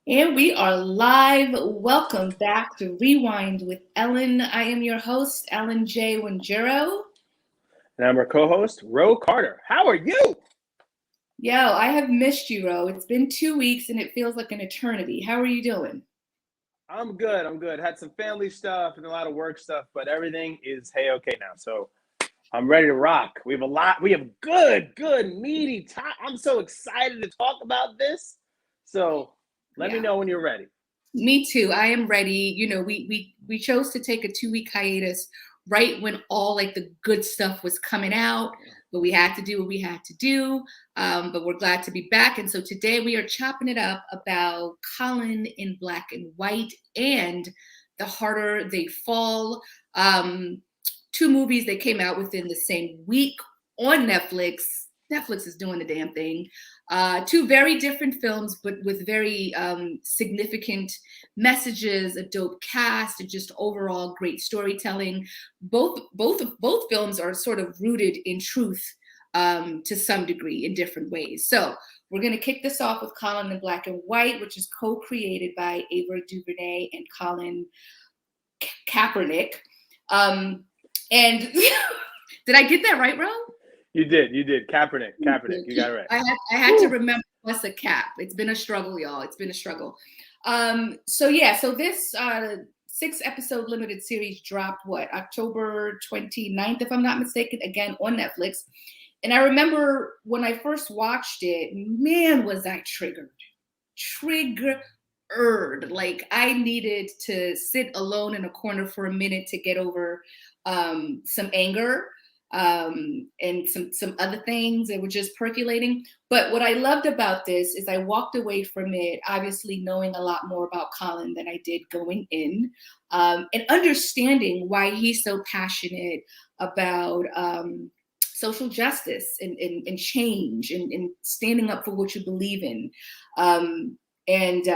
And we are live. Welcome back to Rewind with Ellen. I am your host, Ellen J. Wanjero. And I'm our co-host, Ro Carter. How are you? Yo, I have missed you, Ro. It's been 2 weeks and it feels like an eternity. How are you doing? I'm good. I'm good. Had some family stuff and a lot of work stuff, but everything is hey-okay now. So I'm ready to rock. We have a lot. We have good, meaty time. I'm so excited to talk about this. So let me Yeah, know when you're ready. me too. I am ready. You know, we chose to take a 2 week hiatus right when all like the good stuff was coming out, but we had to do what we had to do. But we're glad to be back. And so today we are chopping it up about Colin in Black and White and The Harder They Fall. Two movies that came out within the same week on Netflix. Netflix is doing the damn thing. Two very different films, but with very significant messages, a dope cast, and just overall great storytelling. Both films are sort of rooted in truth to some degree in different ways. So we're going to kick this off with Colin in Black and White, which is co-created by Ava DuVernay and Colin Kaepernick. And did I get that right, Ro? You did. Kaepernick. You got it right. I had to remember what's a cap. It's been a struggle, y'all. It's been a struggle. So this 6-episode limited series dropped October 29th, if I'm not mistaken, again on Netflix. And I remember when I first watched it, man, was I triggered. Like I needed to sit alone in a corner for a minute to get over some anger and some other things that were just percolating. But what I loved about this is I walked away from it, obviously knowing a lot more about Colin than I did going in, and understanding why he's so passionate about social justice and change and standing up for what you believe in. I loved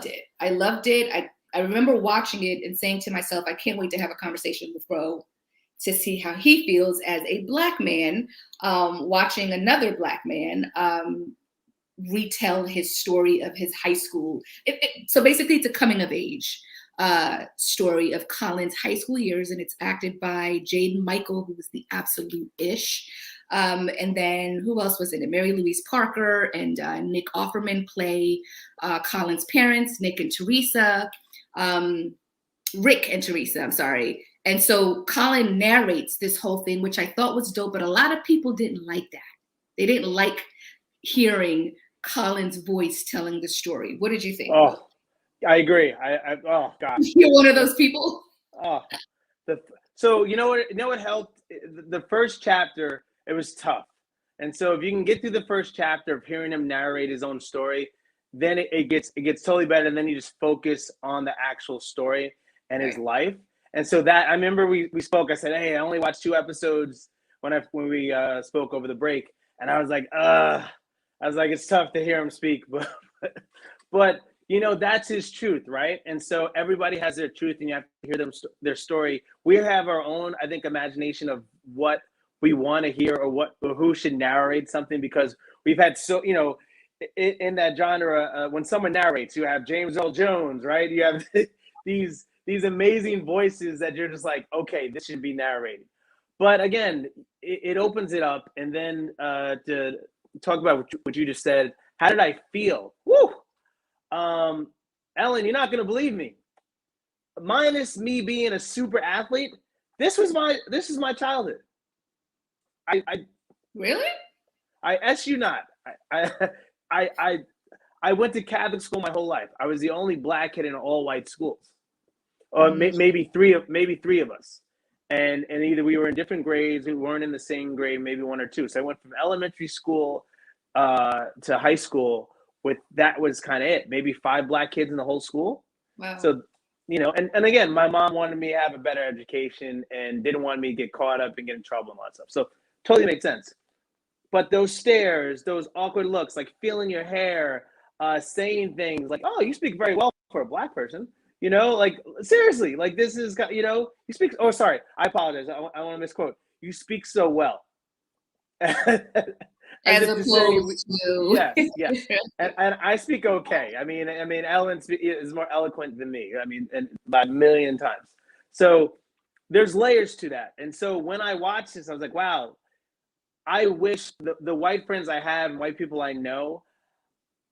it. I loved it. I remember watching it and saying to myself, I can't wait to have a conversation with Bro to see how he feels as a Black man watching another Black man retell his story of his high school. So basically, it's a coming of age story of Colin's high school years, and it's acted by Jaden Michael, who was the absolute ish. And then who else was in it? Mary Louise Parker and Nick Offerman play Colin's parents, Nick and Teresa. Rick and Teresa, I'm sorry. And so Colin narrates this whole thing, which I thought was dope, but a lot of people didn't like that. They didn't like hearing Colin's voice telling the story. What did you think? Oh, I agree. Oh gosh. You're one of those people? Oh, so you know what helped? The first chapter, it was tough. And so if you can get through the first chapter of hearing him narrate his own story, then it gets totally better. And then you just focus on the actual story and his life. And so that I remember we spoke. I said, hey, I only watched 2 episodes when we spoke over the break, and I was like, it's tough to hear him speak, but you know that's his truth, right? And so everybody has their truth, and you have to hear their story. We have our own, I think, imagination of what we want to hear or who should narrate something, because we've had in that genre, when someone narrates, you have James Earl Jones, right? You have these amazing voices that you're just like, okay, this should be narrated. But again, it opens it up. And then to talk about what you just said, how did I feel? Woo! Ellen, you're not going to believe me. Minus me being a super athlete, this is my childhood. Really? I S you not. I went to Catholic school my whole life. I was the only Black kid in all white schools. Maybe three of us, and either we were in different grades, we weren't in the same grade, maybe 1 or 2. So I went from elementary school to high school with that was kind of it. Maybe 5 Black kids in the whole school. Wow. So and again, my mom wanted me to have a better education and didn't want me to get caught up and get in trouble and all that stuff. So totally makes sense. But those stares, those awkward looks, like feeling your hair, saying things like, "Oh, you speak very well for a Black person." Like seriously, like this is, you speak. Oh, sorry, I apologize. I want to misquote. You speak so well. as As if to say, opposed to yes. And I speak okay. I mean, Ellen is more eloquent than me. I mean, and by a million times. So there's layers to that. And so when I watched this, I was like, wow, I wish the white friends I have and white people I know,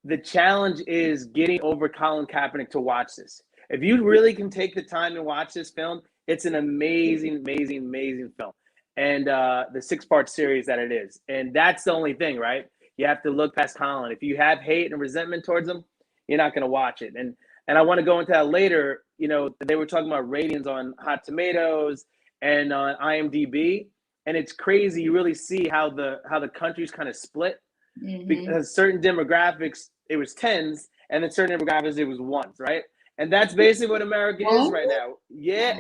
the challenge is getting over Colin Kaepernick to watch this. If you really can take the time and watch this film, it's an amazing film. And the 6-part series that it is. And that's the only thing, right? You have to look past Colin. If you have hate and resentment towards him, you're not going to watch it. And I want to go into that later. You know, they were talking about ratings on Hot Tomatoes and on IMDb. And it's crazy. You really see how the country's kind of split. Mm-hmm. Because certain demographics, it was 10s, and then certain demographics, it was 1s, right? And that's basically what America is right now. Yeah.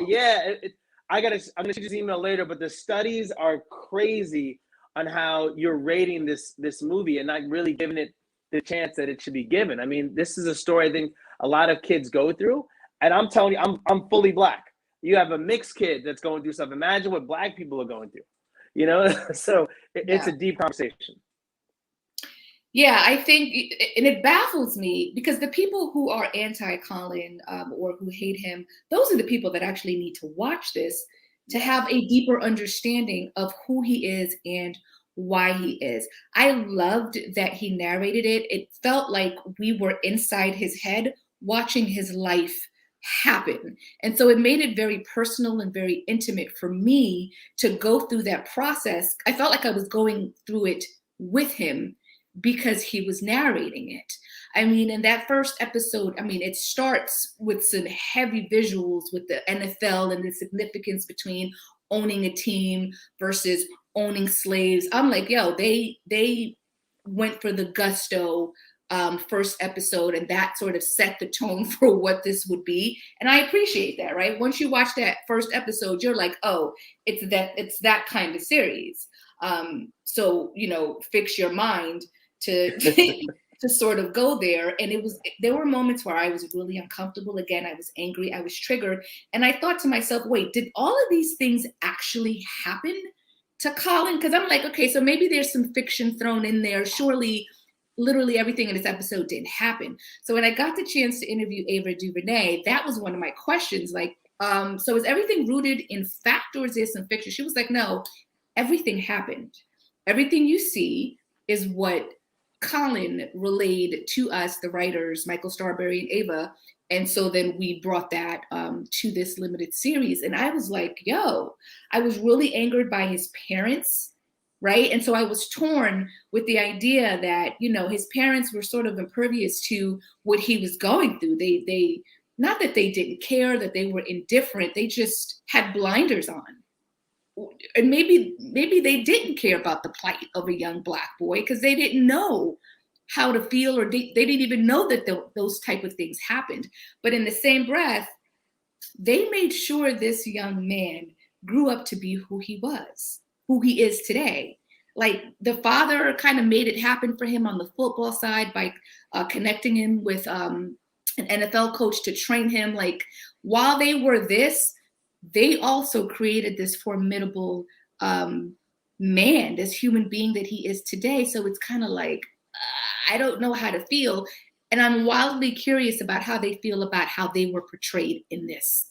I'm gonna shoot you this email later, but the studies are crazy on how you're rating this movie and not really giving it the chance that it should be given. I mean, this is a story I think a lot of kids go through, and I'm telling you, I'm fully Black. You have a mixed kid that's going through stuff. Imagine what Black people are going through, you know? So it's a deep conversation. Yeah, I think, and it baffles me because the people who are anti-Colin or who hate him, those are the people that actually need to watch this to have a deeper understanding of who he is and why he is. I loved that he narrated it. It felt like we were inside his head watching his life happen. And so it made it very personal and very intimate for me to go through that process. I felt like I was going through it with him because he was narrating it. I mean, in that first episode, I mean, it starts with some heavy visuals with the NFL and the significance between owning a team versus owning slaves. I'm like, yo, they went for the gusto first episode, and that sort of set the tone for what this would be. And I appreciate that, right? Once you watch that first episode, you're like, oh, it's that kind of series. So, you know, fix your mind to to sort of go there. And there were moments where I was really uncomfortable. Again, I was angry, I was triggered. And I thought to myself, wait, did all of these things actually happen to Colin? Because I'm like, okay, so maybe there's some fiction thrown in there. Surely literally everything in this episode didn't happen. So when I got the chance to interview Ava DuVernay, that was one of my questions. Like, so is everything rooted in fact or is there some fiction? She was like, no, everything happened. Everything you see is what Colin relayed to us, the writers, Michael Starbury and Ava. And so then we brought that to this limited series. And I was like, yo, I was really angered by his parents, right? And so I was torn with the idea that, you know, his parents were sort of impervious to what he was going through. They not that they didn't care, that they were indifferent, they just had blinders on. And maybe they didn't care about the plight of a young Black boy because they didn't know how to feel, or they didn't even know that those type of things happened. But in the same breath, they made sure this young man grew up to be who he was, who he is today. Like the father kind of made it happen for him on the football side by connecting him with an NFL coach to train him. Like while they were this, they also created this formidable man, this human being that he is today. So it's kind of like, I don't know how to feel. And I'm wildly curious about how they feel about how they were portrayed in this.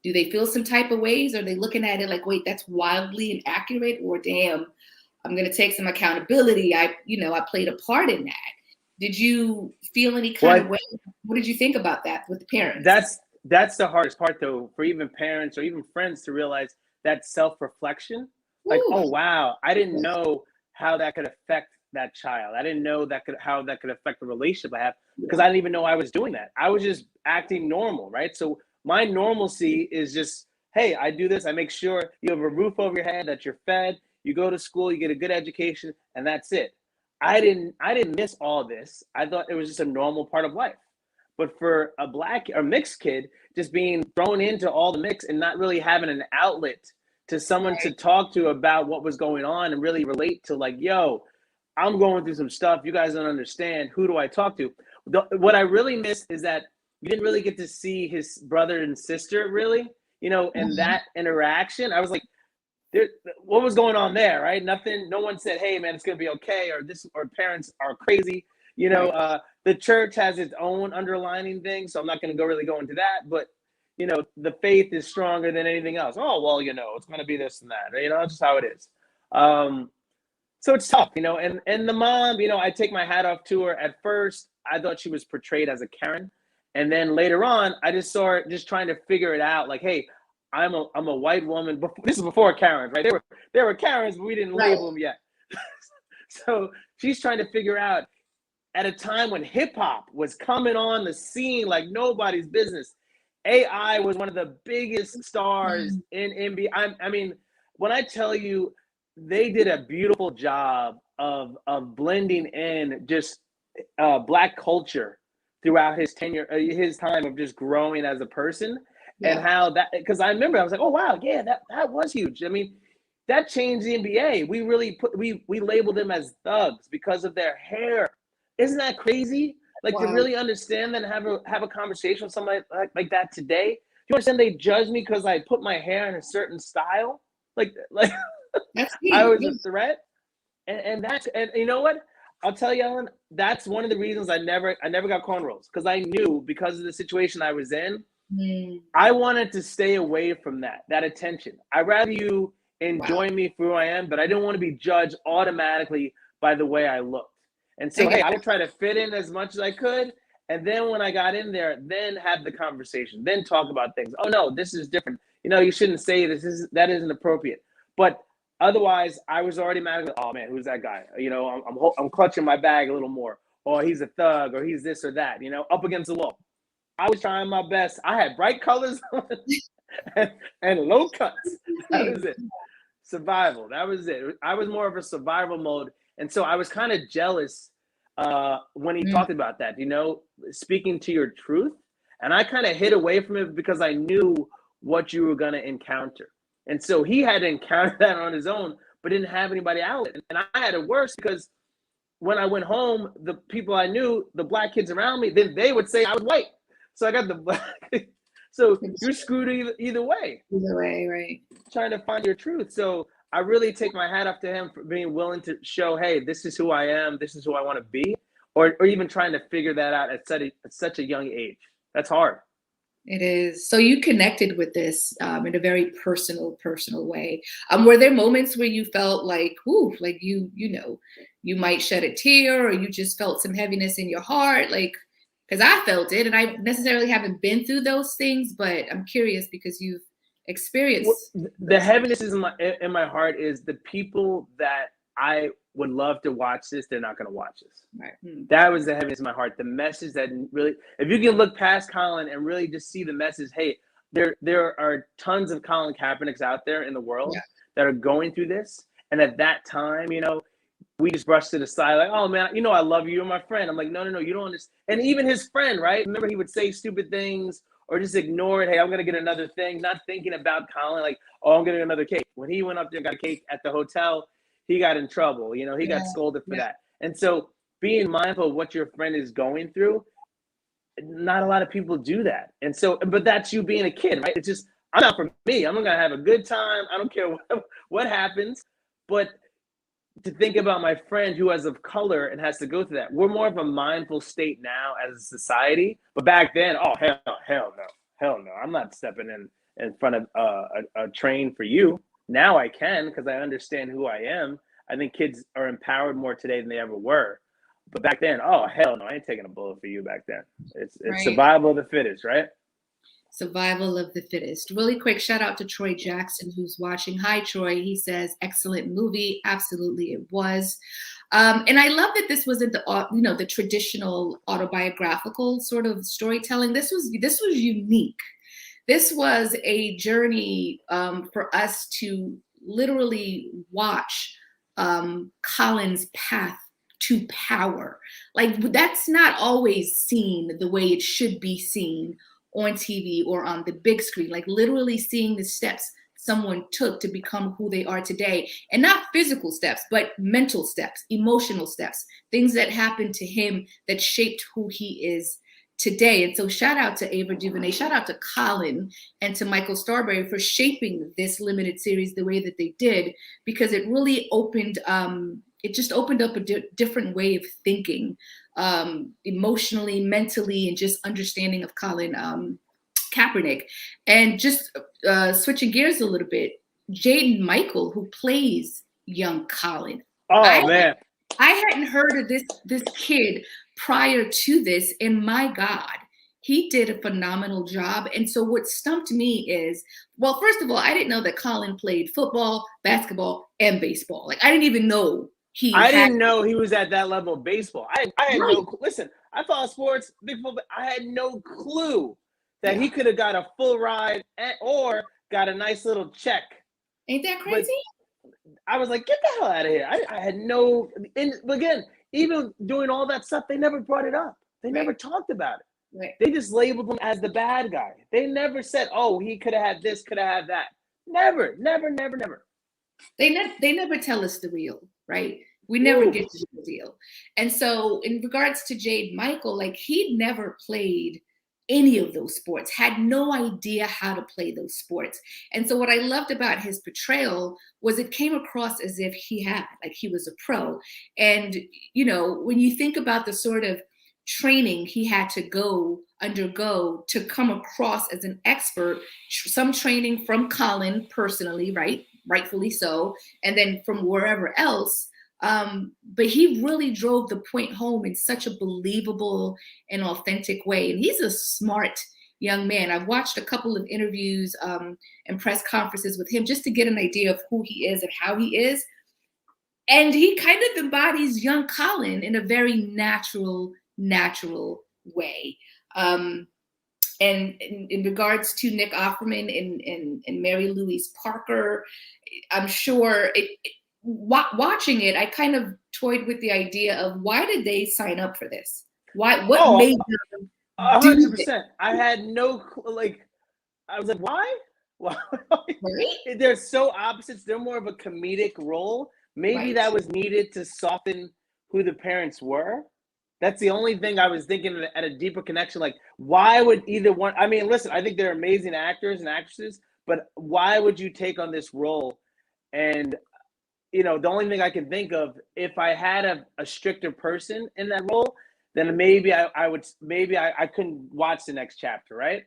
Do they feel some type of ways? Are they looking at it like, wait, that's wildly inaccurate? Or damn, I'm going to take some accountability. I played a part in that. Did you feel any kind of way? What did you think about that with the parents? That's the hardest part, though, for even parents or even friends to realize that self-reflection. Like, oh, wow, I didn't know how that could affect that child. I didn't know how that could affect the relationship I have because I didn't even know I was doing that. I was just acting normal, right? So my normalcy is just, hey, I do this. I make sure you have a roof over your head, that you're fed, you go to school, you get a good education, and that's it. I didn't miss all this. I thought it was just a normal part of life. But for a Black or mixed kid, just being thrown into all the mix and not really having an outlet to someone to talk to about what was going on and really relate to, like, yo, I'm going through some stuff. You guys don't understand. Who do I talk to? What I really missed is that you didn't really get to see his brother and sister, really, and that interaction. I was like, what was going on there, right? Nothing. No one said, "Hey, man, it's gonna be okay," or this, or parents are crazy. The church has its own underlining thing, so I'm not gonna really go into that. But the faith is stronger than anything else. Oh well, it's gonna be this and that. That's just how it is. So it's tough, And the mom, I take my hat off to her. At first, I thought she was portrayed as a Karen, and then later on, I just saw her just trying to figure it out. Like, hey, I'm a white woman. This is before Karens, right? There were Karens, but we didn't label them yet. So she's trying to figure out, at a time when hip hop was coming on the scene like nobody's business. AI was one of the biggest stars in NBA. I mean, when I tell you, they did a beautiful job of blending in just Black culture throughout his tenure, his time of just growing as a person. And how that, because I remember I was like, oh wow, yeah, that was huge. I mean, that changed the NBA. We really we labeled them as thugs because of their hair. Isn't that crazy? Like, to really understand that and have a conversation with somebody like that today. Do you understand they judge me because I put my hair in a certain style? Like that's I was a threat. And you know what? I'll tell you, Ellen, that's one of the reasons I never got cornrows, because I knew, because of the situation I was in, I wanted to stay away from that attention. I'd rather you enjoy me for who I am, but I didn't want to be judged automatically by the way I looked. And so, hey, I would try to fit in as much as I could. And then when I got in there, then have the conversation, then talk about things. Oh, no, this is different. You shouldn't say this. That isn't appropriate. But otherwise, I was already mad. Oh, man, who's that guy? I'm clutching my bag a little more. Or he's a thug, or he's this or that, up against the wall. I was trying my best. I had bright colors and low cuts. That was it. Survival. That was it. I was more of a survival mode. And so I was kind of jealous when he talked about that, speaking to your truth. And I kind of hid away from it because I knew what you were going to encounter. And so he had to encounter that on his own, but didn't have anybody out. And I had it worse because when I went home, the people I knew, the Black kids around me, then they would say I was white. So I got the Black. So you're screwed either way. Either way, right. Trying to find your truth. So I really take my hat off to him for being willing to show, hey, this is who I am. This is who I want to be. Or even trying to figure that out at such a young age. That's hard. It is. So you connected with this in a very personal way. Were there moments where you felt like, ooh, like you might shed a tear, or you just felt some heaviness in your heart? Like, because I felt it, and I necessarily haven't been through those things, but I'm curious because you've experienced. The heaviness is in my heart is the people that I would love to watch this, they're not going to watch this. Right. That was the heaviness in my heart. The message that really, if you can look past Colin and really just see the message, hey, there are tons of Colin Kaepernicks out there in the world that are going through this. And at that time, we just brushed it aside, like, oh man, I love you, you're my friend. I'm like, no, you don't understand. And even his friend, right? Remember, he would say stupid things or just ignore it. Hey, I'm gonna get another thing, not thinking about Colin, like, oh, I'm getting another cake. When he went up there and got a cake at the hotel, he got in trouble. He got scolded for that. And so being mindful of what your friend is going through, not a lot of people do that. And so, but that's you being a kid, right? It's just, I'm not for me. I'm gonna have a good time. I don't care what happens. But to think about my friend who is of color and has to go through that. We're more of a mindful state now as a society. But back then, oh, hell no. I'm not stepping in front of a train for you. Now I can, because I understand who I am. I think kids are empowered more today than they ever were. But back then, oh, hell no, I ain't taking a bullet for you back then. It's right. Survival of the fittest, right? Survival of the fittest. Really quick shout out to Troy Jackson, who's watching. Hi, Troy. He says, excellent movie. Absolutely, it was. And I love that this wasn't the traditional autobiographical sort of storytelling. This was unique. This was a journey for us to literally watch Colin's path to power. Like, that's not always seen the way it should be seen on TV or on the big screen, like literally seeing the steps someone took to become who they are today. And not physical steps, but mental steps, emotional steps, things that happened to him that shaped who he is today. And so shout out to Ava DuVernay, shout out to Colin and to Michael Starberry for shaping this limited series the way that they did, because it really opened, it just opened up a different way of thinking, emotionally, mentally, and just understanding of Colin Kaepernick. And just switching gears a little bit, Jaden Michael, who plays young Colin. Oh, man. I hadn't heard of this kid prior to this, and my God, he did a phenomenal job. And so what stumped me is, well, first of all, I didn't know that Colin played football, basketball, and baseball. Like, I didn't even know I didn't know he was at that level of baseball. I had Right. no, listen, I follow sports, big football, I had no clue that he could have got a full ride or got a nice little check. Ain't that crazy? But I was like, get the hell out of here. I had no, and again, even doing all that stuff, they never brought it up. They never talked about it. Right. They just labeled him as the bad guy. They never said, oh, he could have had this, could have had that. Never. They never tell us the real, right? We never get to the deal. And so in regards to Jade Michael, like, he never played any of those sports, had no idea how to play those sports. And so what I loved about his portrayal was it came across as if he had, like, he was a pro. And, you know, when you think about the sort of training he had to undergo to come across as an expert, some training from Colin personally, right? Rightfully so. And then from wherever else. But he really drove the point home in such a believable and authentic way. And he's a smart young man. I've watched a couple of interviews and press conferences with him just to get an idea of who he is and how he is. And he kind of embodies young Colin in a very natural way. And in regards to Nick Offerman and Mary Louise Parker, I'm sure watching it, I kind of toyed with the idea of, why did they sign up for this? What made them 100%. I had no, like, I was like, why? Right? They're so opposites. They're more of a comedic role. Maybe that was needed to soften who the parents were. That's the only thing I was thinking at a deeper connection. Like, why would either one? I mean, listen, I think they're amazing actors and actresses, but why would you take on this role? And, you know, the only thing I can think of, if I had a stricter person in that role, then maybe I couldn't watch the next chapter, right?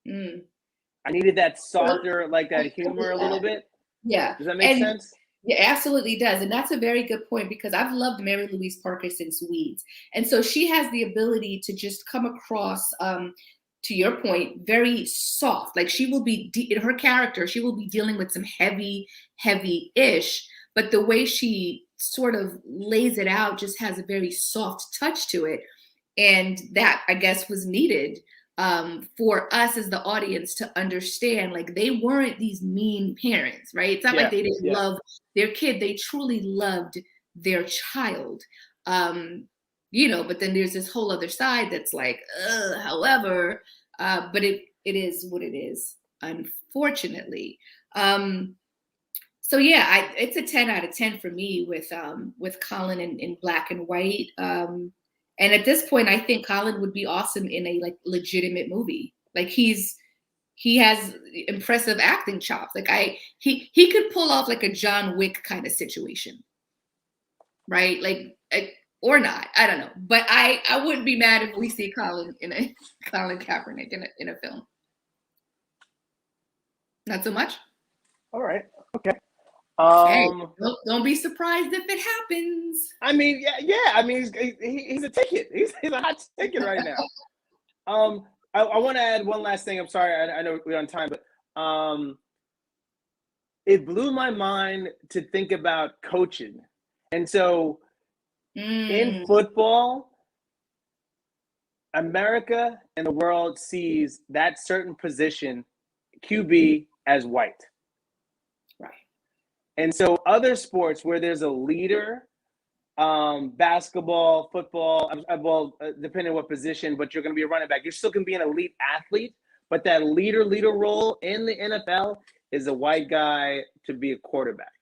I needed that softer, like that humor a little bit. Yeah. Does that make sense? Yeah, absolutely does. And that's a very good point, because I've loved Mary Louise Parker since Weeds. And so she has the ability to just come across, to your point, very soft. Like, she will be, in her character, she will be dealing with some heavy-ish, but the way she sort of lays it out just has a very soft touch to it. And that, I guess, was needed for us as the audience to understand, like, they weren't these mean parents, right? It's not like they didn't love their kid. They truly loved their child. You know, but then there's this whole other side that's like, however, but it is what it is, unfortunately. So yeah, it's a 10 out of 10 for me with Colin in black and white. And at this point, I think Colin would be awesome in a, like, legitimate movie. Like, he has impressive acting chops. Like, he could pull off like a John Wick kind of situation, right? Like, or not, I don't know. But I wouldn't be mad if we see Colin Kaepernick in a film. Not so much. All right. Okay. Hey, don't be surprised if it happens. I mean, yeah. I mean, he's a ticket. He's a hot ticket right now. I want to add one last thing. I'm sorry, I know we're on time, but it blew my mind to think about coaching. And so in football, America and the world sees that certain position, QB, as white. And so other sports where there's a leader, basketball, football, depending on what position, but you're going to be a running back. You're still going to be an elite athlete, but that leader role in the NFL is a white guy to be a quarterback.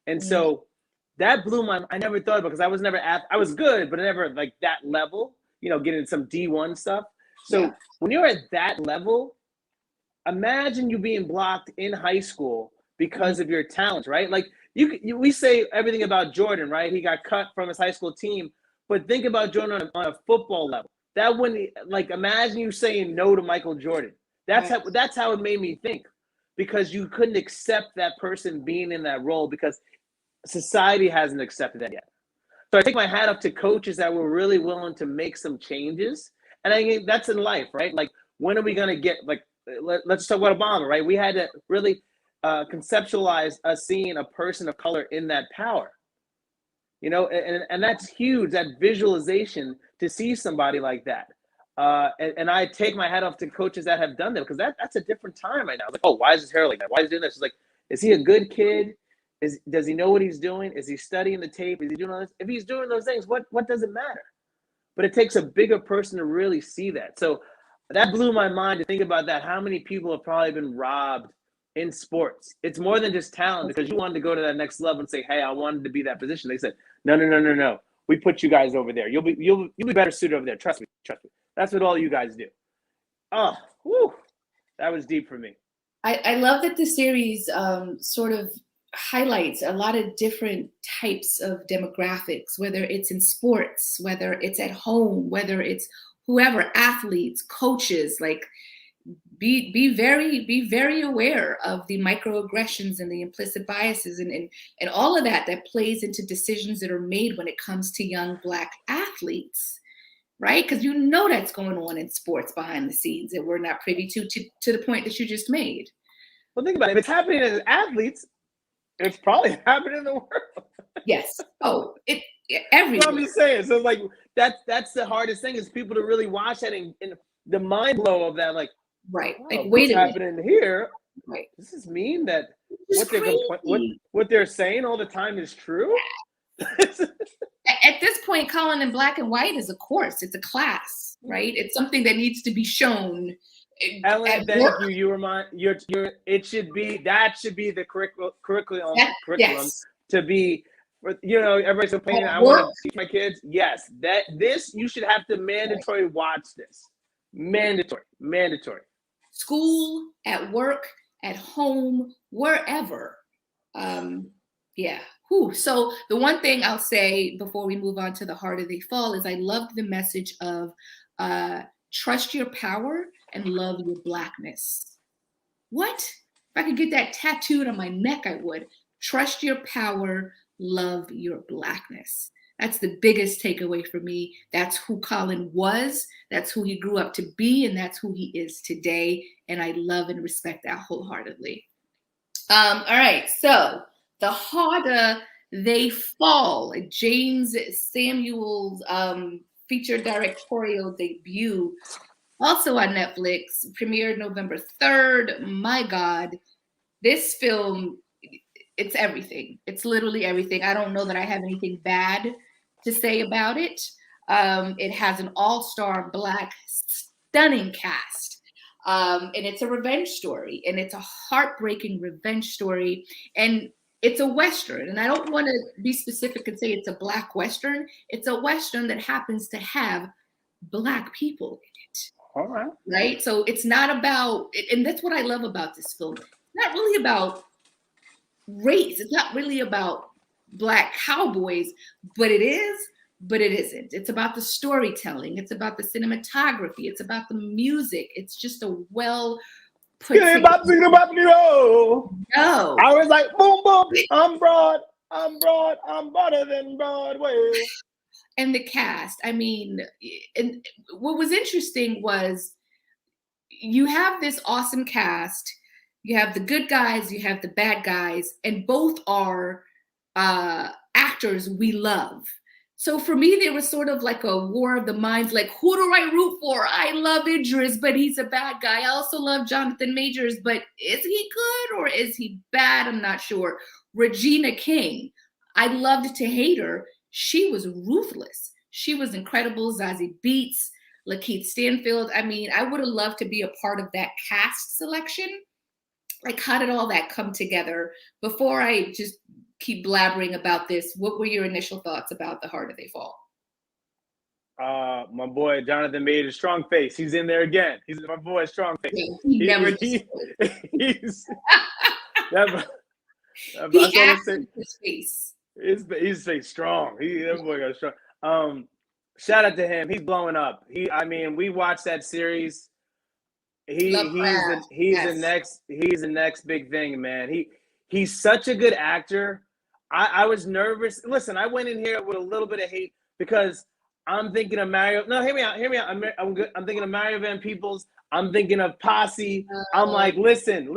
And so that blew my mind. I never thought about it, because I was never I was good, but never like that level, you know, getting some D1 stuff. So when you're at that level, imagine you being blocked in high school because of your talent, right? Like we say everything about Jordan, right? He got cut from his high school team, but think about Jordan on a football level. That wouldn't, like, imagine you saying no to Michael Jordan. That's how it made me think, because you couldn't accept that person being in that role because society hasn't accepted that yet. So I take my hat off to coaches that were really willing to make some changes. And I think that's in life, right? Like, when are we going to get, like, let's talk about Obama, right? We had to really conceptualize us seeing a person of color in that power, you know, and that's huge, that visualization to see somebody like that. And I take my hat off to coaches that have done that, because that's a different time right now. Like, oh, why is his hair like that? Why is he doing this? It's like, is he a good kid? Does he know what he's doing? Is he studying the tape? Is he doing all this? If he's doing those things, what does it matter? But it takes a bigger person to really see that. So that blew my mind to think about that. How many people have probably been robbed in sports? It's more than just talent, because you wanted to go to that next level and say, hey, I wanted to be that position. They said, no. We put you guys over there. You'll be better suited over there. Trust me. That's what all you guys do. Oh, whew, that was deep for me. I love that the series sort of highlights a lot of different types of demographics, whether it's in sports, whether it's at home, whether it's whoever, athletes, coaches. Like, be very aware of the microaggressions and the implicit biases and all of that plays into decisions that are made when it comes to young Black athletes, right? Because you know that's going on in sports behind the scenes that we're not privy to the point that you just made. Well, think about it. If it's happening as athletes, it's probably happening in the world. Yes. Oh, everywhere. I'm just saying. So, like, that's the hardest thing, is people to really watch that and the mind blow of that. Like, right. wow, Like, wait a minute. Happening here. Right. Does this mean that what what they're saying all the time is true? At this point, Colin, in black and white is a course. It's a class, right? It's something that needs to be shown. Ellen, thank you. You remind it should be the curriculum yes. to be, you know, everybody's complaining. I want to teach my kids. Yes, this you should have to mandatory watch this. Mandatory. School, at work, at home, wherever. Yeah. Whew. So the one thing I'll say before we move on to the harder they fall is I loved the message of trust your power and love your Blackness. What? If I could get that tattooed on my neck, I would. Trust your power, love your Blackness. That's the biggest takeaway for me. That's who Colin was. That's who he grew up to be. And that's who he is today. And I love and respect that wholeheartedly. All right. So the harder they fall, Jeymes Samuel's feature directorial debut, also on Netflix, premiered November 3rd. My God, this film, it's everything. It's literally everything. I don't know that I have anything bad to say about it. It has an all-star Black stunning cast. And it's a revenge story, and it's a heartbreaking revenge story. And it's a Western, and I don't want to be specific and say it's a Black Western. It's a Western that happens to have Black people in it. All right. Right? So it's not about, and that's what I love about this film. It's not really about race. It's not really about Black cowboys, but it is, but it isn't. It's about the storytelling. It's about the cinematography. It's about the music. It's just a well put together. No. I was like, boom, boom, I'm broad, I'm broader than Broadway. And the cast, I mean, and what was interesting was you have this awesome cast. You have the good guys, you have the bad guys, and both are actors we love. So for me, there was sort of like a war of the minds, like, who do I root for? I love Idris, but he's a bad guy. I also love Jonathan Majors, but is he good or is he bad? I'm not sure. Regina King, I loved to hate her. She was ruthless. She was incredible. Zazie Beetz, Lakeith Stanfield. I mean, I would have loved to be a part of that cast selection. Like, how did all that come together? Before I just keep blabbering about this, what were your initial thoughts about The Harder They Fall? My boy Jonathan made a strong face. He's in there again. He's my boy, strong face. He never he's that, he acted his face. His face strong. That boy got strong. Shout out to him. He's blowing up. I mean, we watched that series. He's the next big thing, man. He's such a good actor. I was nervous. Listen, I went in here with a little bit of hate because I'm thinking of Mario. No, hear me out. I'm good. I'm thinking of Mario Van Peebles. I'm thinking of Posse. I'm like, listen.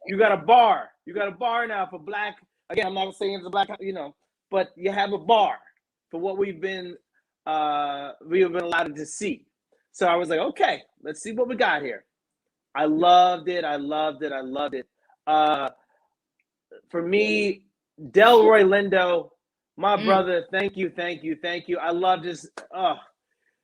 You got a bar. You got a bar now for black. Again, I'm not saying it's a black, but you have a bar for what we've been allowed to see. So I was like, okay, let's see what we got here. I loved it. For me, Delroy Lindo, my brother, thank you. I love this.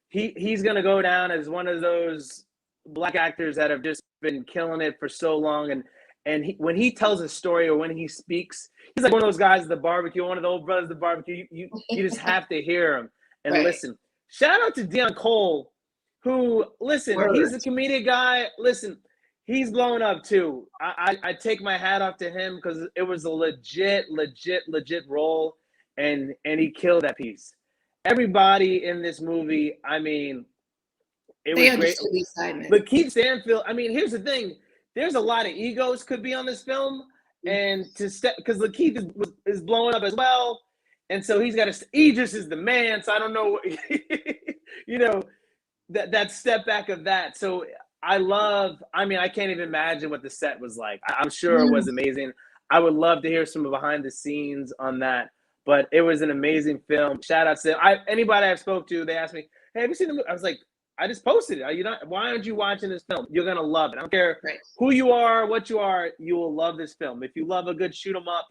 He's gonna go down as one of those black actors that have just been killing it for so long. And when he tells a story or when he speaks, he's like one of those guys at the barbecue, one of the old brothers at the barbecue. You just have to hear him and listen. Shout out to Deion Cole, who, listen, he's a comedic guy. Listen, he's blowing up too. I take my hat off to him because it was a legit role, and he killed that piece. Everybody in this movie, I mean, it was great. But Keith Stanfield, I mean, here's the thing. There's a lot of egos could be on this film, and because Lakeith is blowing up as well, and so he's got Idris is the man. So I don't know, that step back of that. So I can't even imagine what the set was like. I'm sure it was amazing. I would love to hear some behind the scenes on that, but it was an amazing film. Shout out to anybody I spoke to. They asked me, "Hey, have you seen the movie?" I was like, I just posted it. Why aren't you watching this film? You're going to love it. I don't care who you are, what you are, you will love this film. If you love a good shoot 'em up.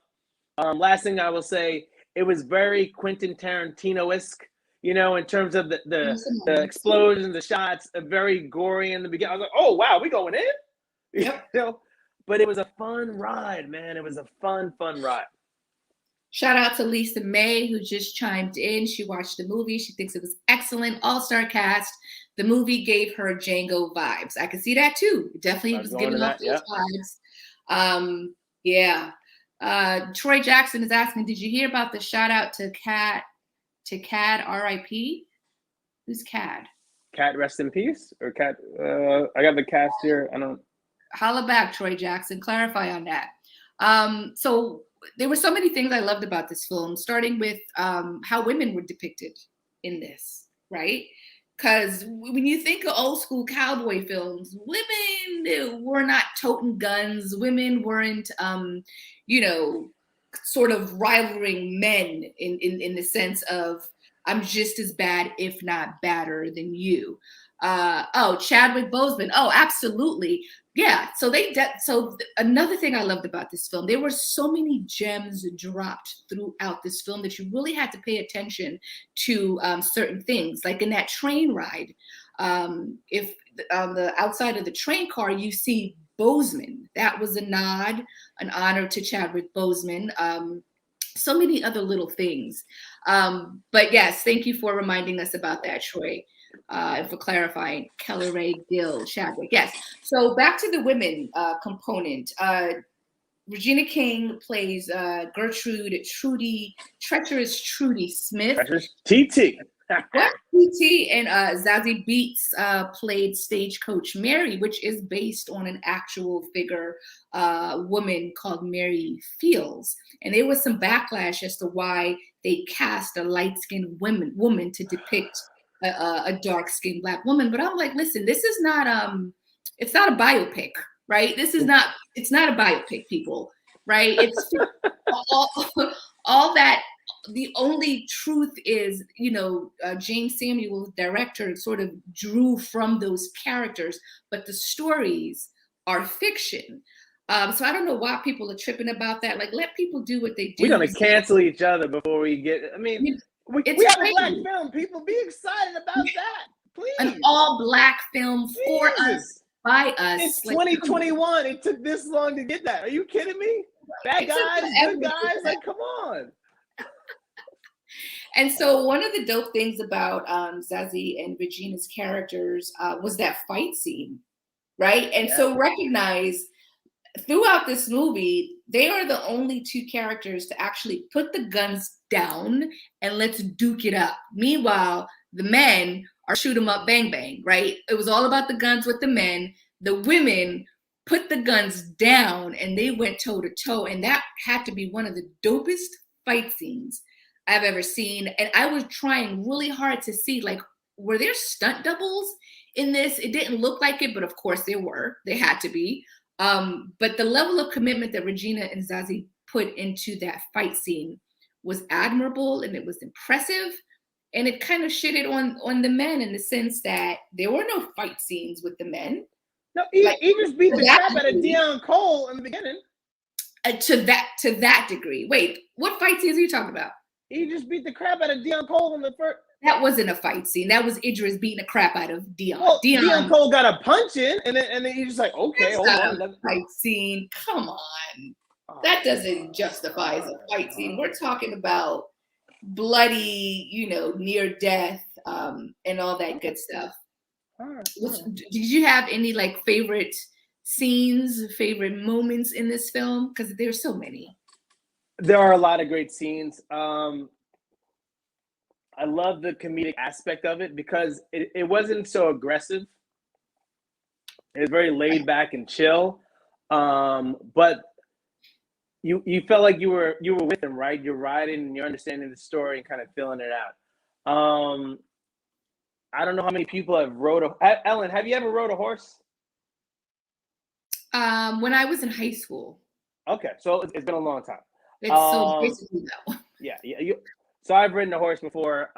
Last thing I will say, it was very Quentin Tarantino-esque, in terms of the explosions, the shots, very gory in the beginning. I was like, oh, wow, we going in? Yep. But it was a fun ride, man. It was a fun ride. Shout out to Lisa May, who just chimed in. She watched the movie. She thinks it was excellent. All-star cast. The movie gave her Django vibes. I could see that too. It definitely was giving off those vibes. Yeah. Troy Jackson is asking, did you hear about the shout out to Cad R.I.P.? Who's Cad? Cad rest in peace? Or Cad? I got the cast here. I don't. Holla back, Troy Jackson. Clarify on that. So there were so many things I loved about this film, starting with how women were depicted in this, right? Because when you think of old school cowboy films, women were not toting guns. Women weren't, sort of rivaling men in the sense of, I'm just as bad, if not badder than you. Chadwick Boseman. Oh, absolutely. Yeah. So another thing I loved about this film, there were so many gems dropped throughout this film that you really had to pay attention to certain things. Like in that train ride, if on the outside of the train car, you see Boseman. That was a nod, an honor to Chadwick Boseman. So many other little things. But yes, thank you for reminding us about that, Troy. And for clarifying, Kelly Ray Gill Chadwick. Yes. So back to the women component. Regina King plays treacherous Trudy Smith. Treacherous TT. TT and Zazie Beetz played Stagecoach Mary, which is based on an actual figure woman called Mary Fields. And there was some backlash as to why they cast a light-skinned woman to depict a dark-skinned Black woman. But I'm like, listen, this is not it's not a biopic, right? It's not a biopic, people, right? It's all that. The only truth is, James Samuel, director, sort of drew from those characters, but the stories are fiction. So I don't know why people are tripping about that. Like, let people do what they do. We're gonna cancel each other before we get. I mean, we have a Black film. People be excited about that, please. An all-Black film for us, by us. It's 2021. It took this long to get that. Are you kidding me? Bad guys, good guys. Like, come on. And so one of the dope things about Zazie and Regina's characters was that fight scene, right? And Yeah. so recognize throughout this movie, they are the only two characters to actually put the guns down and let's duke it up. Meanwhile, the men are shoot 'em up, bang bang, right? It was all about the guns with the men. The women put the guns down and they went toe to toe, and that had to be one of the dopest fight scenes I've ever seen. And I was trying really hard to see, like, were there stunt doubles in this? It didn't look like it, but of course there were. They had to be. But the level of commitment that Regina and Zazie put into that fight scene was admirable and it was impressive. And it kind of shitted on the men in the sense that there were no fight scenes with the men. No, Like, Idris beat the crap out of degree. Deion Cole in the beginning. To that degree. Wait, what fight scenes are you talking about? Idris beat the crap out of Deion Cole in the first. That wasn't a fight scene. That was Idris beating the crap out of Deion. Well, Deion Cole got a punch in, and then he's just like, okay, hold on. A fight scene. Come on. That doesn't justify as a fight scene. We're talking about bloody, near death, and all that good stuff. Did you have any like favorite scenes, favorite moments in this film? Because there's so many. There are a lot of great scenes. I love the comedic aspect of it because it wasn't so aggressive. It was very laid back and chill. But you felt like you were with them, right? You're riding and you're understanding the story and kind of filling it out. I don't know how many people have Ellen, have you ever rode a horse? When I was in high school. Okay, so it's been a long time. It's so basically though. Yeah. So I've ridden a horse before.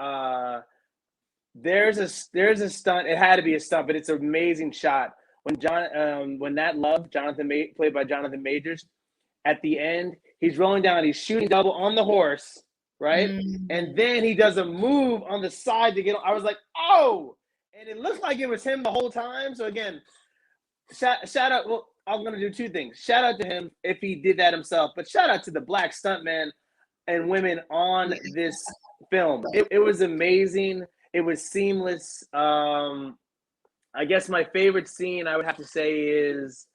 There's a stunt. It had to be a stunt, but it's an amazing shot when Jonathan played by Jonathan Majors, at the end he's rolling down. He's shooting double on the horse, right? Mm-hmm. And then he does a move on the side to get. I was like, oh! And it looked like it was him the whole time. So again, shout out. Well, I'm gonna do two things. Shout out to him if he did that himself, but shout out to the black stuntman and women on this film. It was amazing. It was seamless. I guess my favorite scene I would have to say is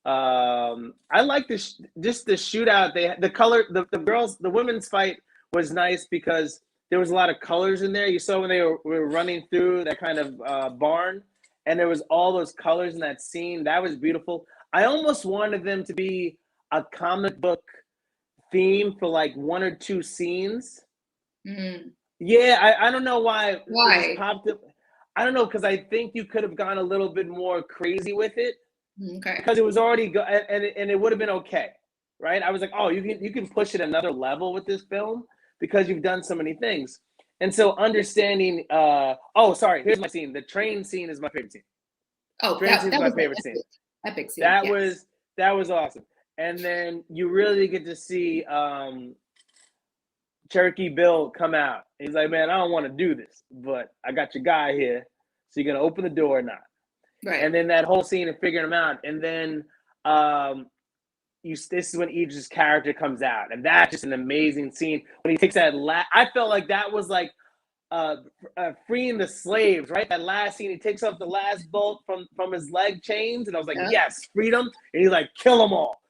I like this just the shootout. The women's fight was nice because there was a lot of colors in there. You saw when they were running through that kind of barn, and there was all those colors in that scene. That was beautiful. I almost wanted them to be a comic book theme for like one or two scenes. Mm-hmm. Yeah, I don't know why. Why? Popped up. I don't know, because I think you could have gone a little bit more crazy with it. Okay. Because it was already and it would have been okay, right? I was like, oh, you can push it another level with this film because you've done so many things. And so understanding. Here's my scene. The train scene is my favorite scene. Oh, train scene is my favorite scene. Epic scene. That was awesome. And then you really get to see Cherokee Bill come out. He's like, man, I don't want to do this, but I got your guy here. So you're going to open the door or not? Right. And then that whole scene of figuring him out. And then this is when Idris' character comes out. And that's just an amazing scene. When he takes that I felt like that was like freeing the slaves, right? That last scene, he takes off the last bolt from his leg chains. And I was like, yes, freedom. And he's like, kill them all.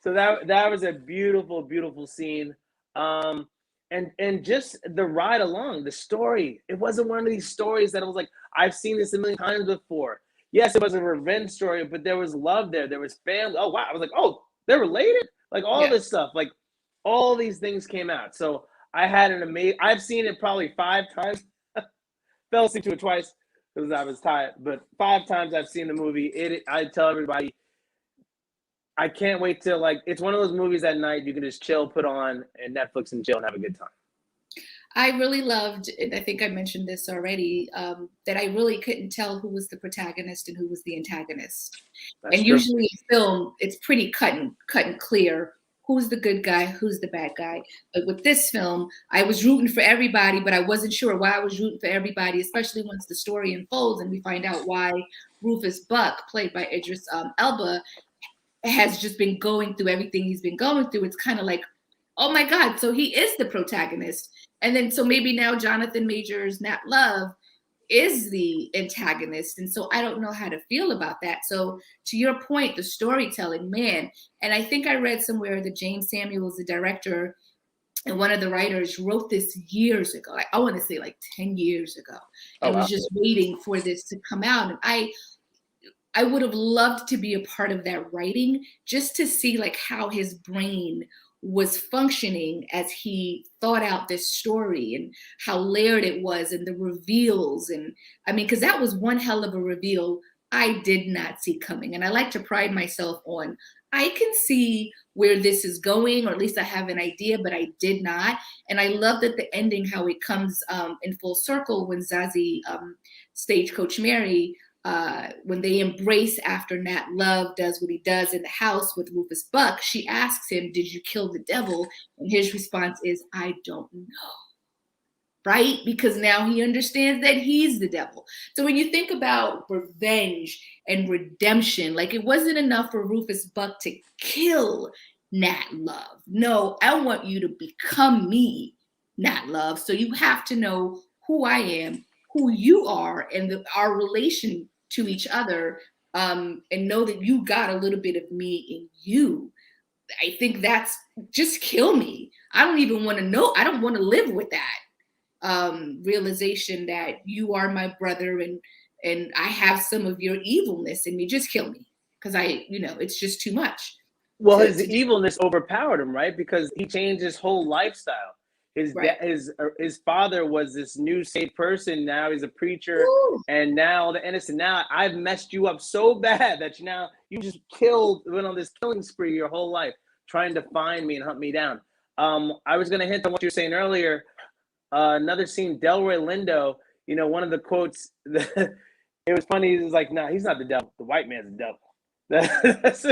So that was a beautiful, beautiful scene. And just the ride along, the story. It wasn't one of these stories that I was like, I've seen this a million times before. Yes, it was a revenge story, but there was love there. There was family. Oh, wow. I was like, oh, they're related? Like all this stuff. Like all these things came out. So I had an amazing, I've seen it probably 5 times. Fell asleep to it twice because I was tired. But 5 times I've seen the movie. I tell everybody, I can't wait till it's one of those movies at night you can just chill, put on and Netflix and chill and have a good time. I really loved, and I think I mentioned this already, that I really couldn't tell who was the protagonist and who was the antagonist. That's and true. Usually in film, it's pretty cut and clear. Who's the good guy? Who's the bad guy? But with this film, I was rooting for everybody, but I wasn't sure why I was rooting for everybody, especially once the story unfolds and we find out why Rufus Buck, played by Idris Elba, has just been going through everything he's been going through. It's kind of like oh my God, so he is the protagonist. And then so maybe now Jonathan Majors, Nat Love, is the antagonist. And so I don't know how to feel about that. So to your point, the storytelling, man, and I think I read somewhere that James Samuels, the director, and one of the writers wrote this years ago. I want to say like 10 years ago, Oh, and wow. was just waiting for this to come out. And I would have loved to be a part of that writing, just to see like how his brain was functioning as he thought out this story, and how layered it was, and the reveals. And I mean, because that was one hell of a reveal I did not see coming. And I like to pride myself on, I can see where this is going, or at least I have an idea, but I did not. And I love that the ending, how it comes in full circle when Zazie, Stagecoach Mary, when they embrace after Nat Love does what he does in the house with Rufus Buck, she asks him, "Did you kill the devil?" And his response is, "I don't know." Right? Because now he understands that he's the devil. So when you think about revenge and redemption, like it wasn't enough for Rufus Buck to kill Nat Love. No, I want you to become me, Nat Love. So you have to know who I am, who you are, and our relation to each other, and know that you got a little bit of me in you. I think that's just kill me. I don't even want to know. I don't want to live with that realization that you are my brother, and I have some of your evilness in me. Just kill me, because it's just too much. Well, To his evilness overpowered him, right? Because he changed his whole lifestyle. right. His father was this new saved person. Now he's a preacher, Woo. and now the innocent. Now I've messed you up so bad that you just went on this killing spree your whole life, trying to find me and hunt me down. I was going to hint on what you were saying earlier. Another scene, Delroy Lindo. One of the quotes. It was funny. He was like, "Nah, he's not the devil. The white man's the devil." That's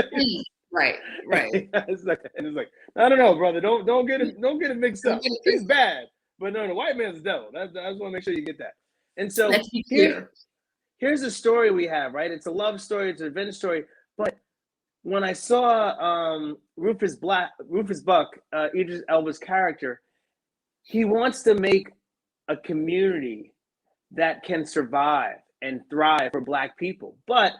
Right. it's like, I don't know, brother. Don't get it mixed up. He's bad, but no, the white man's the devil. I just want to make sure you get that. And so Let's be clear. Here's a story we have, right? It's a love story, it's a revenge story. But when I saw Rufus Buck, Idris Elba's character, he wants to make a community that can survive and thrive for Black people, but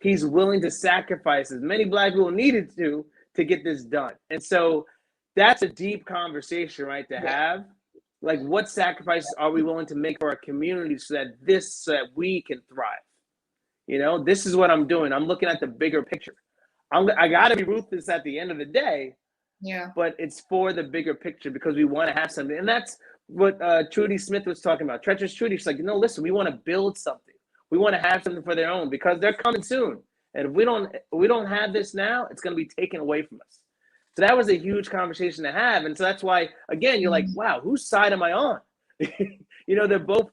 he's willing to sacrifice as many Black people needed to get this done. And so that's a deep conversation, right, to have. Like, what sacrifices are we willing to make for our community so that we can thrive? This is what I'm doing. I'm looking at the bigger picture. I got to be ruthless at the end of the day. Yeah. But it's for the bigger picture, because we want to have something. And that's what Trudy Smith was talking about. Treacherous Trudy, she's like, no, listen, we want to build something. We want to have something for their own, because they're coming soon. And if we don't have this now, it's going to be taken away from us. So that was a huge conversation to have. And so that's why, again, you're like, wow, whose side am I on? They're both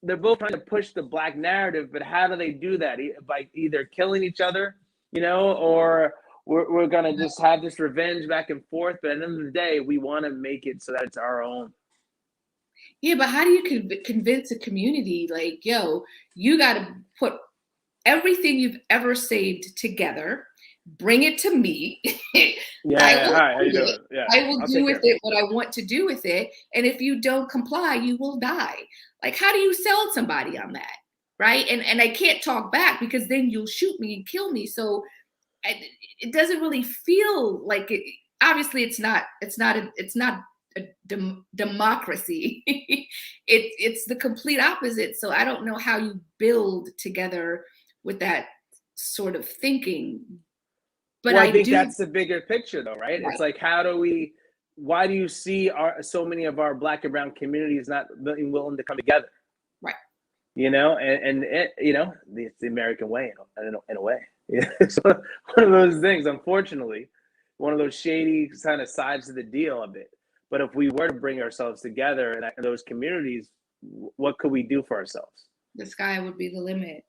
trying to push the Black narrative, but how do they do that? By either killing each other, or we're going to just have this revenge back and forth. But at the end of the day, we want to make it so that it's our own. Yeah, but how do you convince a community, like, yo, you got to put everything you've ever saved together, bring it to me. Hi, how you doing? Yeah, I will do with it what I want to do with it. And if you don't comply, you will die. Like, how do you sell somebody on that? Right. And I can't talk back, because then you'll shoot me and kill me. So it doesn't really feel like it. Obviously, it's not a democracy. It's the complete opposite. So I don't know how you build together with that sort of thinking. But I think that's the bigger picture, though, right? Right. It's like, why do you see so many of our Black and brown communities not being willing to come together? Right. And it's the American way in a way. It's one of those things, unfortunately, one of those shady kind of sides of the deal a bit. But if we were to bring ourselves together in those communities, what could we do for ourselves? The sky would be the limit.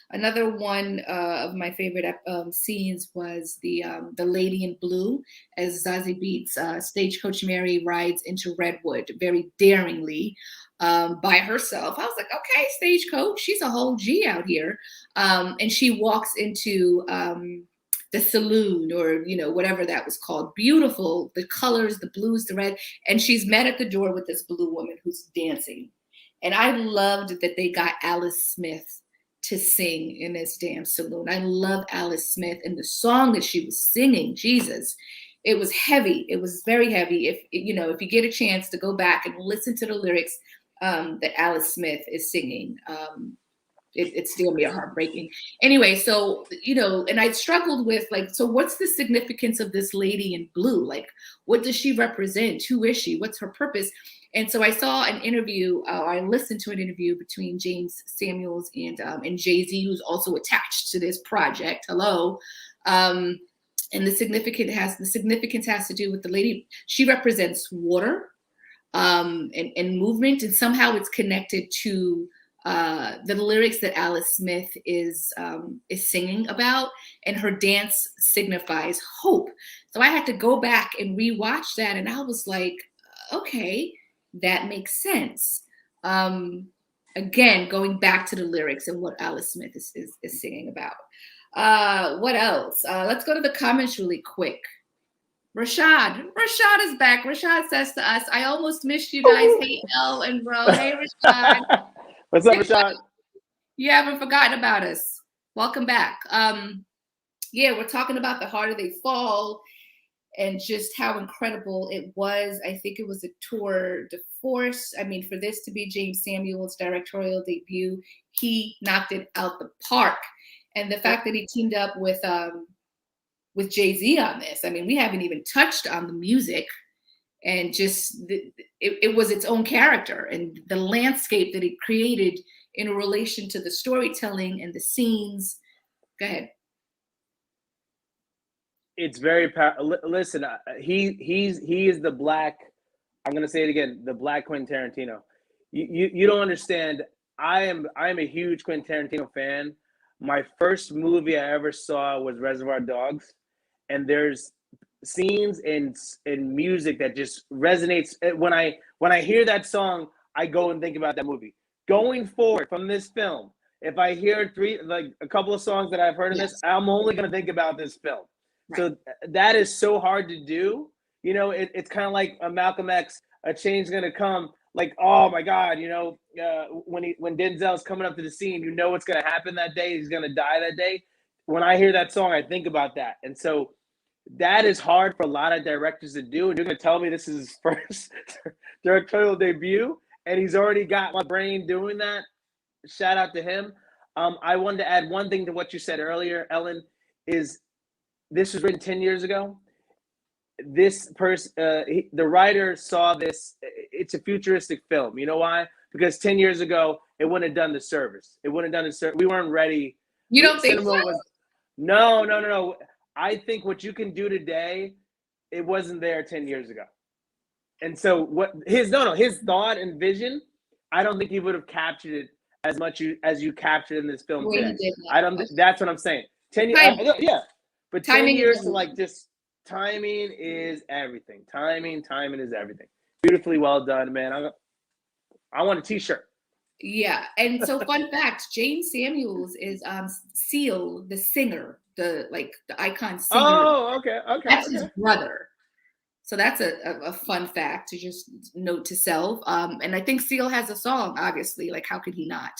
Another one of my favorite scenes was the Lady in Blue, as Zazie Beetz, Stagecoach Mary, rides into Redwood very daringly by herself. I was like, okay, Stagecoach, she's a whole G out here. And she walks into the saloon, or whatever that was called. Beautiful, the colors, the blues, the red, and she's met at the door with this blue woman who's dancing. And I loved that they got Alice Smith to sing in this damn saloon. I love Alice Smith and the song that she was singing. Jesus, it was heavy. It was very heavy. If you get a chance to go back and listen to the lyrics that Alice Smith is singing, it's still me heartbreaking. Anyway, so and I struggled with so what's the significance of this lady in blue? Like, what does she represent? Who is she? What's her purpose? And so I saw an interview, I listened to an interview between Jeymes Samuels and Zazie, who's also attached to this project. Hello. And the significance has to do with the lady. She represents water and movement, and somehow it's connected to the lyrics that Alice Smith is singing about, and her dance signifies hope. So I had to go back and rewatch that, and I was like, okay, that makes sense. Again, going back to the lyrics and what Alice Smith is singing about. What else? Let's go to the comments really quick. Rashad is back. Rashad says to us, I almost missed you guys. Hey, El and bro. Hey, Rashad. What's up, Rashad? You haven't forgotten about us. Welcome back. Yeah, we're talking about The Harder They Fall and just how incredible it was. I think it was a tour de force. I mean, for this to be Jeymes Samuels' directorial debut, he knocked it out the park. And the fact that he teamed up with Jay-Z on this, I mean, we haven't even touched on the music, and just it was its own character, and the landscape that it created in relation to the storytelling and the scenes. Go ahead. It's very listen. He is the black. I'm gonna say it again. The black Quentin Tarantino. You don't understand. I am a huge Quentin Tarantino fan. My first movie I ever saw was Reservoir Dogs, and there's scenes and music that just resonates. When I hear that song, I go and think about that movie. Going forward from this film, if I hear a couple of songs that I've heard in this, I'm only gonna think about this film. Right. So that is so hard to do. It's kind of like Malcolm X, A Change Gonna Come. Like, oh my God, when Denzel's coming up to the scene, what's gonna happen that day. He's gonna die that day. When I hear that song, I think about that. And so that is hard for a lot of directors to do. And you're gonna tell me this is his first directorial debut, and he's already got my brain doing that. Shout out to him. I wanted to add one thing to what you said earlier, Ellen, is this was written 10 years ago. This person, the writer saw this. It's a futuristic film. You know why? Because 10 years ago, it wouldn't have done the service. It wouldn't have done the service. We weren't ready. You don't think so? No. I think what you can do today, it wasn't there 10 years ago. And so his thought and vision, I don't think he would have captured it as much as you captured in this film today. That's what I'm saying. 10 years, yeah. But 10 years to just timing is everything. Timing is everything. Beautifully well done, man. I want a t-shirt. Yeah. And so fun fact, Jeymes Samuels is Seal, the singer, the icon singer. Oh, okay. That's his brother. So that's a fun fact to just note to self. And I think Seal has a song, obviously. Like, how could he not?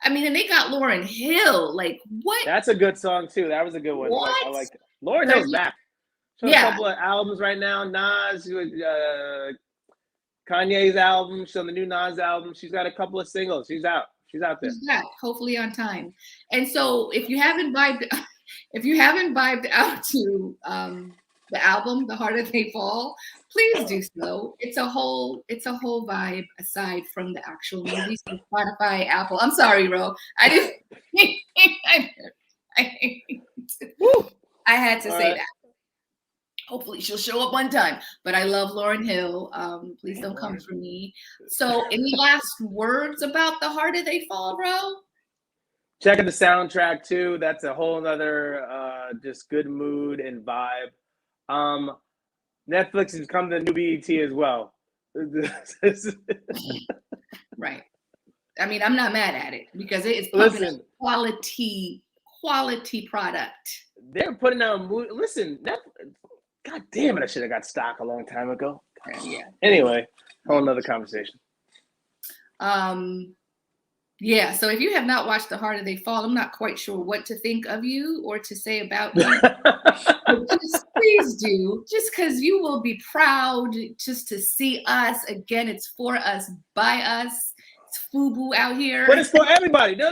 I mean, and they got Lauryn Hill. Like, what? That's a good song too. That was a good one. What? I like it. Lauryn Hill's back. She's on a couple of albums right now. Nas, Kanye's album. She's on the new Nas album. She's got a couple of singles. She's out there. She's back, hopefully on time. And so if you haven't vibed out to the album, The Harder They Fall, please do so. It's a whole vibe aside from the actual movie. So Spotify, Apple. I'm sorry, Ro. I had to say that. Hopefully she'll show up one time. But I love Lauryn Hill. Please don't come for me. So any last words about The Harder They Fall, Ro? Check out the soundtrack too. That's a whole other just good mood and vibe. Netflix has come to the new BET as well. Right. I mean, I'm not mad at it because it is quality product. they're putting out listen, God damn it, I should have got stock a long time ago. Yeah. Anyway, whole nother conversation. Yeah, so if you have not watched The Harder They Fall, I'm not quite sure what to think of you or to say about you. But just please do, just because you will be proud just to see us. Again, it's for us, by us. It's FUBU out here. But it's for everybody. No.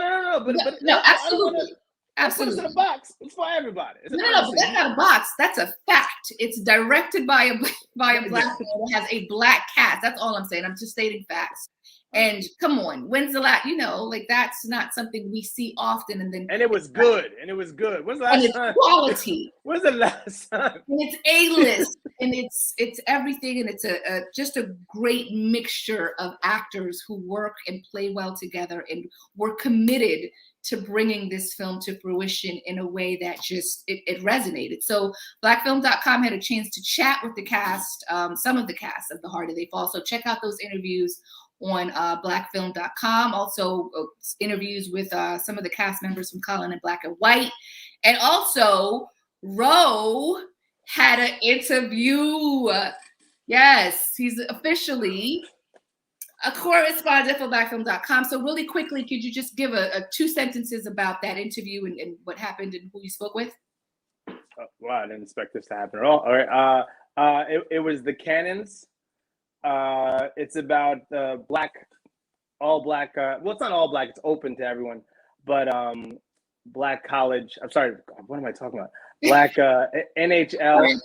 No, absolutely. Absolutely. Put us in a box. It's for everybody. No, but that's not a box. That's a fact. It's directed by a black man that has a black cast. That's all I'm saying. I'm just stating facts. And come on, when's the last? Like that's not something we see often. And it was good. When's the last time? Quality. When's the last time? And it's A-list, and it's everything, and it's a just a great mixture of actors who work and play well together, and we're committed to bringing this film to fruition in a way that just it resonated. So blackfilm.com had a chance to chat with the cast, some of the cast of The Harder They Fall. So check out those interviews on blackfilm.com. Also interviews with some of the cast members from Colin and Black and White. And also Ro had an interview. Yes, he's officially a correspondent for blackfilm.com. So really quickly, could you just give a 2 sentences about that interview and what happened and who you spoke with? Wow, I didn't expect this to happen at all. All right. It was the Cannons. It's about all black. Well, it's not all black. It's open to everyone, but black college. I'm sorry. What am I talking about? Black NHL.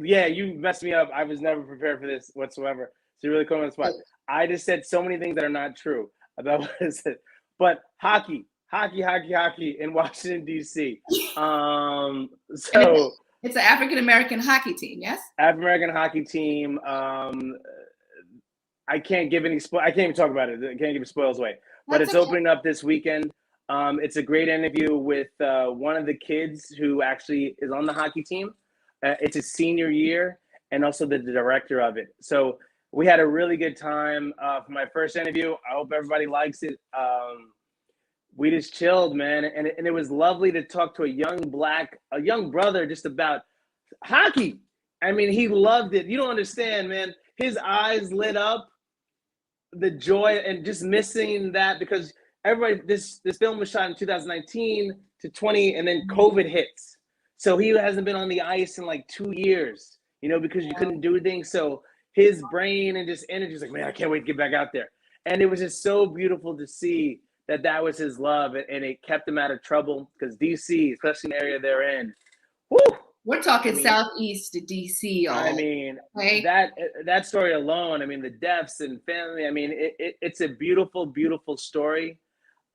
Yeah, you messed me up. I was never prepared for this whatsoever. So you really caught me on the spot. I just said so many things that are not true about what I said. But hockey in Washington D.C. So. It's an African-American hockey team, yes? African-American hockey team. I can't give any I can't even talk about it. I can't give spoils away. But it's opening up this weekend. It's a great interview with one of the kids who actually is on the hockey team. It's his senior year, and also the director of it. So we had a really good time for my first interview. I hope everybody likes it. We just chilled, man, and it was lovely to talk to a young brother just about hockey. I mean, he loved it. You don't understand, man. His eyes lit up, the joy, and just missing that because everybody. This film was shot in 2019 to 20, and then COVID hits, so he hasn't been on the ice in like 2 years. Because you couldn't do things. So his brain and just energy was like, man, I can't wait to get back out there. And it was just so beautiful to see that was his love, and it kept him out of trouble because DC, especially in the area they're in, whoo, we're talking southeast to DC. I mean, right? that story alone. I mean, the deaths and family. I mean, it's a beautiful, beautiful story.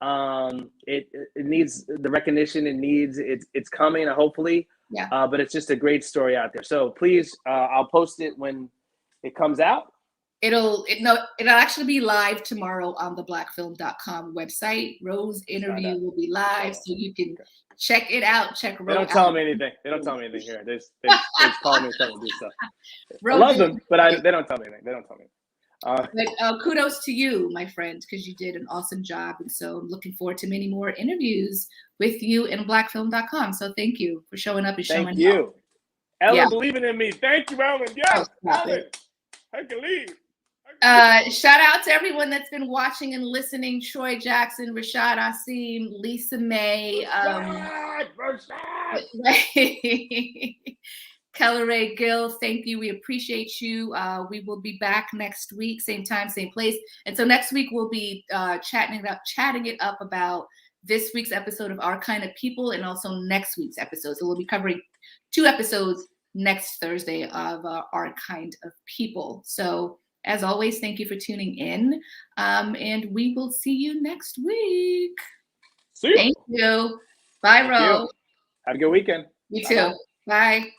It needs the recognition. It needs it's coming. Hopefully, yeah. But it's just a great story out there. So please, I'll post it when it comes out. It'll actually be live tomorrow on the blackfilm.com website. Ro's interview will be live, so you can check it out. They don't tell me anything. They don't tell me anything here. They just call me and tell me to do stuff. I love them, but they don't tell me anything. They don't tell me. But kudos to you, my friend, because you did an awesome job. And so I'm looking forward to many more interviews with you and blackfilm.com. So thank you for showing up and showing up. Thank you. Ellen believing in me. Thank you, Ellen. Yes, Ellen. I can leave. Shout out to everyone that's been watching and listening. Troy Jackson, Rashad Asim, Lisa May, Keller Ray Gill, thank you. We appreciate you. We will be back next week, same time, same place. And so next week we'll be chatting it up about this week's episode of Our Kind of People and also next week's episode. So we'll be covering 2 episodes next Thursday of Our Kind of People. So as always, thank you for tuning in. And we will see you next week. See you. Thank you. Bye, Ro. Have a good weekend. You too. Bye.